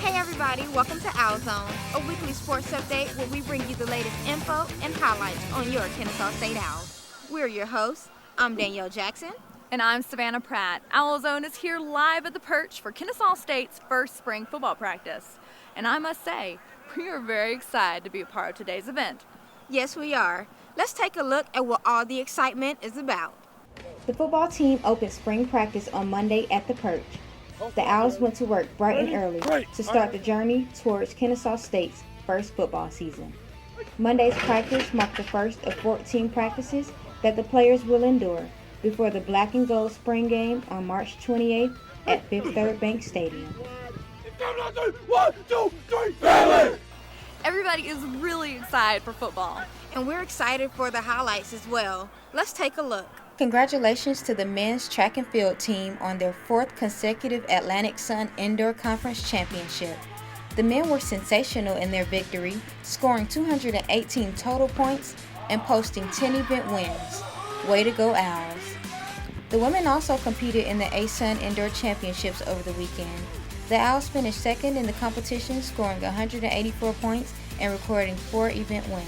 Hey everybody, welcome to Our Zone, a weekly sports update where we bring you the latest info and highlights on your Kennesaw State Owls. We're your hosts. I'm Danielle Jackson. And I'm Savannah Pratt. Owl Zone is here live at the Perch for Kennesaw State's first spring football practice. And I must say, we are very excited to be a part of today's event. Yes, we are. Let's take a look at what all the excitement is about. The football team opened spring practice on Monday at the Perch. The Owls went to work bright and early to start the journey towards Kennesaw State's first football season. Monday's practice marked the first of 14 practices that the players will endure before the Black and Gold spring game on March 28th at Fifth Third Bank Stadium. Everybody is really excited for football. And we're excited for the highlights as well. Let's take a look. Congratulations to the men's track and field team on their fourth consecutive Atlantic Sun Indoor Conference Championship. The men were sensational in their victory, scoring 218 total points and posting 10 event wins. Way to go, Owls. The women also competed in the ASUN Indoor Championships over the weekend. The Owls finished second in the competition, scoring 184 points and recording 4 event wins.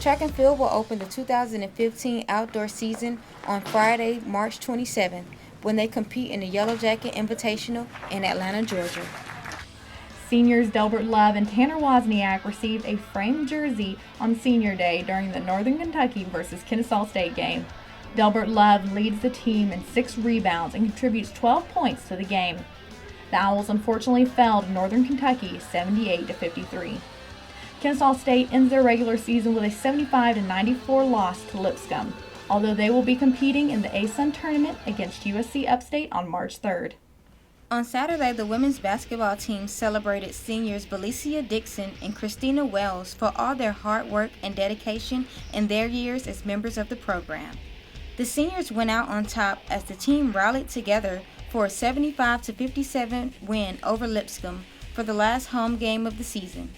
Track and field will open the 2015 outdoor season on Friday, March 27th, when they compete in the Yellow Jacket Invitational in Atlanta, Georgia. Seniors Delbert Love and Tanner Wozniak received a framed jersey on Senior Day during the Northern Kentucky versus Kennesaw State game. Delbert Love leads the team in 6 rebounds and contributes 12 points to the game. The Owls unfortunately fell to Northern Kentucky 78-53. Kennesaw State ends their regular season with a 75-94 loss to Lipscomb, although they will be competing in the ASUN tournament against USC Upstate on March 3rd. On Saturday, the women's basketball team celebrated seniors Belicia Dixon and Christina Wells for all their hard work and dedication in their years as members of the program. The seniors went out on top as the team rallied together for a 75-57 win over Lipscomb for the last home game of the season.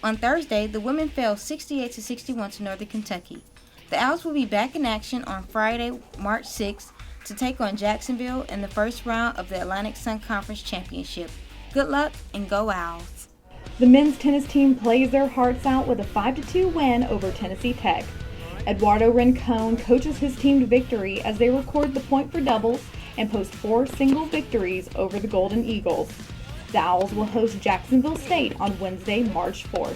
On Thursday, the women fell 68-61 to Northern Kentucky. The Owls will be back in action on Friday, March 6th to take on Jacksonville in the first round of the Atlantic Sun Conference Championship. Good luck and go Owls. The men's tennis team plays their hearts out with a 5-2 win over Tennessee Tech. Eduardo Rincon coaches his team to victory as they record the point for doubles and post 4 single victories over the Golden Eagles. The Owls will host Jacksonville State on Wednesday, March 4th.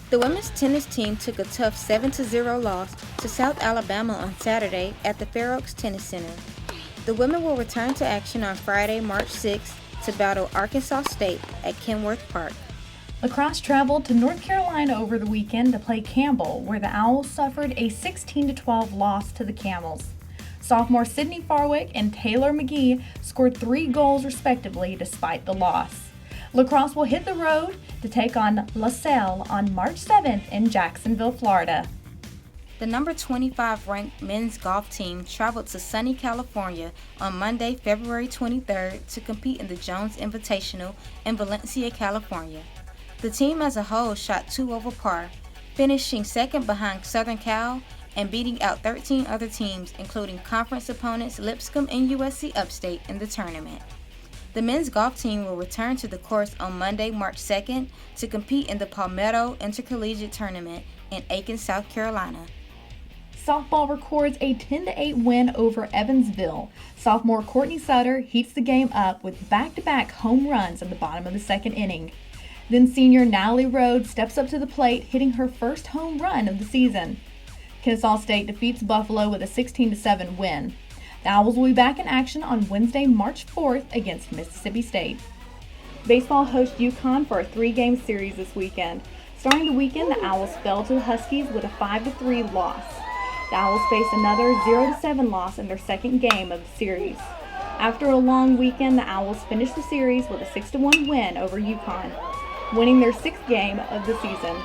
The women's tennis team took a tough 7-0 loss to South Alabama on Saturday at the Fair Oaks Tennis Center. The women will return to action on Friday, March 6th to battle Arkansas State at Kenworth Park. Lacrosse traveled to North Carolina over the weekend to play Campbell, where the Owls suffered a 16-12 loss to the Camels. Sophomore Sydney Farwick and Taylor McGee scored 3 goals respectively despite the loss. Lacrosse will hit the road to take on LaSalle on March 7th in Jacksonville, Florida. The number 25 ranked men's golf team traveled to sunny California on Monday, February 23rd to compete in the Jones Invitational in Valencia, California. The team as a whole shot 2 over par, finishing second behind Southern Cal and beating out 13 other teams, including conference opponents Lipscomb and USC Upstate in the tournament. The men's golf team will return to the course on Monday, March 2nd to compete in the Palmetto Intercollegiate Tournament in Aiken, South Carolina. Softball records a 10-8 win over Evansville. Sophomore Courtney Sutter heats the game up with back-to-back home runs in the bottom of the second inning. Then senior Natalie Rhodes steps up to the plate, hitting her first home run of the season. Kennesaw State defeats Buffalo with a 16-7 win. The Owls will be back in action on Wednesday, March 4th against Mississippi State. Baseball hosts UConn for a 3-game series this weekend. Starting the weekend, the Owls fell to the Huskies with a 5-3 loss. The Owls faced another 0-7 loss in their second game of the series. After a long weekend, the Owls finished the series with a 6-1 win over UConn, winning their 6th game of the season.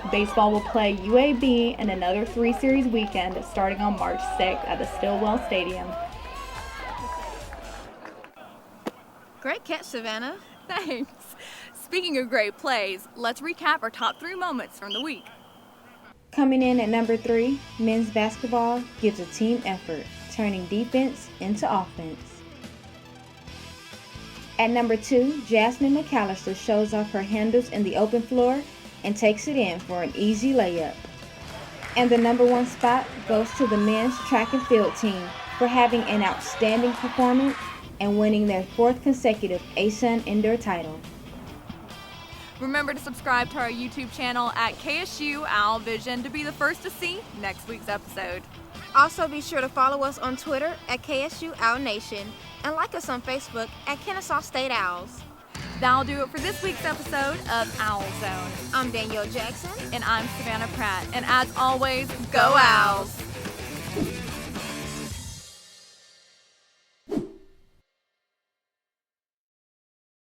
Baseball will play UAB in another 3-series weekend starting on March 6th at the Stillwell Stadium. Great catch, Savannah. Thanks. Speaking of great plays, let's recap our top 3 moments from the week. Coming in at number 3, men's basketball gives a team effort, turning defense into offense. At number 2, Jasmine McAllister shows off her handles in the open floor and takes it in for an easy layup. And the number 1 spot goes to the men's track and field team for having an outstanding performance and winning their 4th consecutive ASUN indoor title. Remember to subscribe to our YouTube channel at KSU Owl Vision to be the first to see next week's episode. Also, be sure to follow us on Twitter at KSU Owl Nation and like us on Facebook at Kennesaw State Owls. That'll do it for this week's episode of Owl Zone. I'm Danielle Jackson. And I'm Savannah Pratt. And as always, go Owls!